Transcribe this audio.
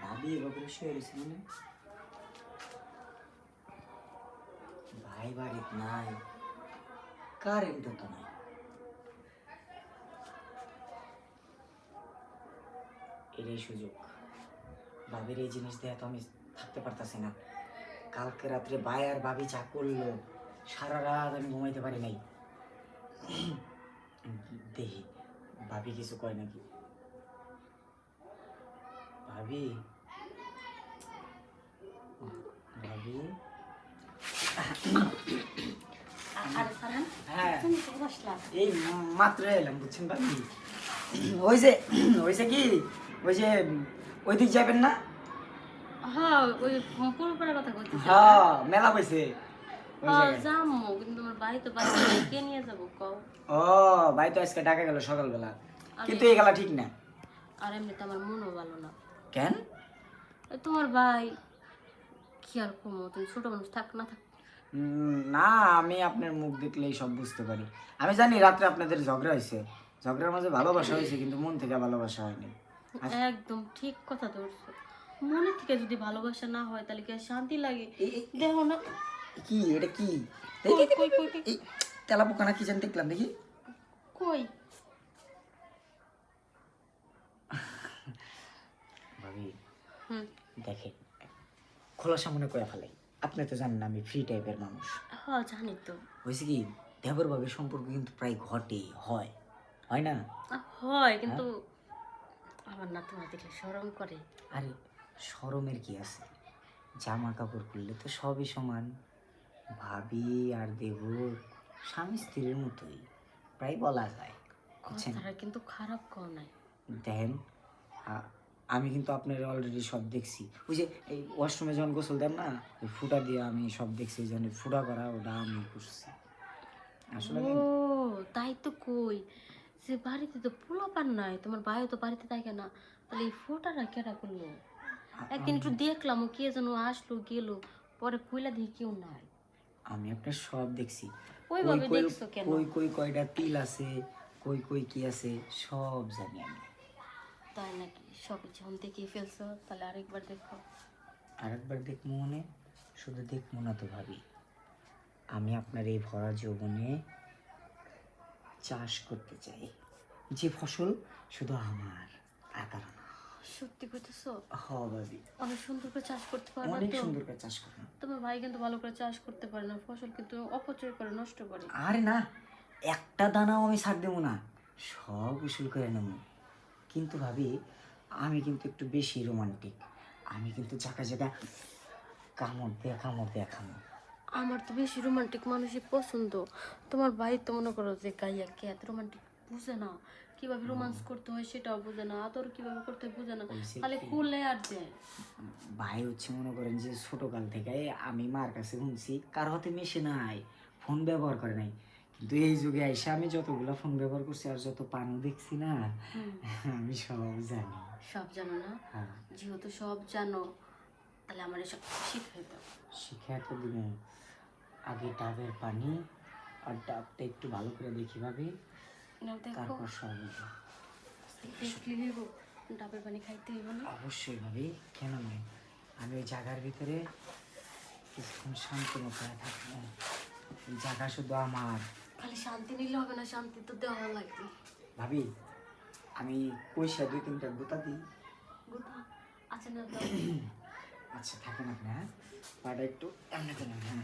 ভাবি এভাবে শুয়ে রয়েছে মানে ভাই বাড়িতে নাই, কারেন্ট তো নাই। এটাই সুযোগ, ভাবির এই জিনিস দিয়ে তো আমি থাকতে পারতাছি না। কালকে রাত্রে ভাই আর ভাবি যা করলো, সারা রাত আমি ঘুমাইতে পারি নাই। দেখি ভাবি কিছু কয় নাকি। ভাবি ভাবি হ্যাঁ এই মাত্র এলাম বুঝছেন ভাবি। ওই যে ওইছে কি ওই যে ওই দিক যাবেন না? হ্যাঁ ওই পুরোপুরের কথা বলতেছি। হ্যাঁ মেলা পাইছে। হ্যাঁ যামু, কিন্তু তোমার ভাই তো বাইরে কে নিয়ে যাবো কও? ও ভাই তো আজকে ঢাকা গেল সকালবেলা, কিন্তু এই গেলা ঠিক না। আর এমনিতে আমার মনও ভালো না। কেন? তোমার ভাই কি আর কমো, তুমি ছোট মানুষ থাক না থাক। না আমি আপনার মুখ দেখলেই সব বুঝতে পারি। আমি জানি রাত্রে আপনাদের ঝগড়া হয়েছে, ঝগড়ার মাঝে ভালোবাসা হয়েছে, কিন্তু মন থেকে ভালোবাসা হয়নি। একদম ঠিক কথা ধরছো। মনে থেকে যদি ভালোবাসা না হয় তাহলে কি আর শান্তি লাগে? দেখো না কি এটা কি কই কই কই কই এই তেলা পোকা না কি জানি দেখলাম, দেখি কই। ভাবি হুম দেখে খোলাসা মনে করে ফেলে। আপনি তো জানেন না আমি ফ্রি টাইপের মানুষ। হ্যাঁ জানি তো। হয়েছে কি দেবর ভাবের সম্পর্ক কিন্তু প্রায় ঘটে, হয় হয় না? হয় কিন্তু আমার না তোমার দেখলে শরম করে। আরে শরমের কি আছে, জামা কাপড় খুললে তো সবই সমান। ভাবি আর দেবর স্বামী স্ত্রীর মতোই প্রায় বলা যায়, বুঝছেন? কথাটা কিন্তু খারাপ কও নাই। দেখেন আমি কিন্তু আপনার অলরেডি সব দেখছি। ওই যে এই ওয়াশরুমে যখন গোসল দেন না, ওই ফুটা দিয়ে আমি সব দেখছি, ওই জন্য ফুটা করা ওটা আমি করছি আসলে। ও তাই তো কই যে বাড়িতে তো পোলাপান নাই, তোমার ভাইও তো বাড়িতে থাকে না, তাহলে এই ফোটাটা কেটা করলো? একদিন একটু দেখলাম ও কে যেন আসলো গেল, পরে কইলা দিয়ে কেউ নাই। আমি আপনার সব দেখছি, ওইভাবে দেখছো কেন? কই কই কয়টা তিল আছে, কই কই কি আছে সব জানি আমি। তাই নাকি? সব যখন দেখে ফেলছো তাহলে আরেকবার দেখো। আরেকবার দেখবো মনে, শুধু দেখবো না তো ভাবি, আমি আপনার এই ভরা যৌবনে চাষ করতে চাই, যে ফসল শুধু আমার আর কারো না। সত্যি কইতেছো? হ ভাবি, অনেক সুন্দর করে চাষ করতে পারবে অনেক তো? সুন্দর করে চাষ করবো। তোমার ভাই কিন্তু ভালো করে চাষ করতে পারে না, ফসল কিন্তু অপচয় করে নষ্ট করে। আরে না, একটা দানাও আমি ছাড় দেবো না, সব উসুল করে নেব। কিন্তু ভাবি আমি কিন্তু একটু বেশি রোমান্টিক, আমি কিন্তু জায়গা জায়গা কামড় দেয়া খামো। আমার তো বেশি রোমান্টিক মানুষই পছন্দ। তোমার ভাই তো মনে করো যে গাইয়া কে এত রোমান্টিক, বুঝে না কিভাবে রোমান্স করতে হয়, সেটাও বুঝে না, আদর কিভাবে করতে হয় বুঝে না, খালি কুলে আর দেয়। ভাই হচ্ছে মনে করেন যে ছোটকাল থেকে আমি মার কাছে শুনছি কার হাতে মেশে নাই, ফোন ব্যবহার করে নাই, কিন্তু এই যুগে এসে আমি যতগুলো ফোন ব্যবহার করছি আর যত পানও দেখছি না, আমি সব জানি। সব জানো না? হ্যাঁ যেহেতু সব জানো তাহলে আমার এসব শিখাই দাও। শিখে তো দিব। আগে ডাবের পানি আর ডাবটা একটু ভালো করে দেখি ভাবি, নাও দেখো। তারপর সব হবে। দেখলি হইব, ডাবের পানি খাইতে হইব না? অবশ্যই ভাবি, কেন নয়। আমি ওই জায়গার ভিতরে কিছুক্ষণ শান্তি মতো থাকবো, এই জায়গা শুধু আমার। খালি শান্তি নিলে হবে না, শান্তি তো দেওয়া লাগবে। ভাবি আমি পয়সা 2-3টা গোতা দিই। গোতা আচ্ছা না দাও। আচ্ছা থাকেন আপনি, হ্যাঁ পাটা একটু এমনি করেন, হ্যাঁ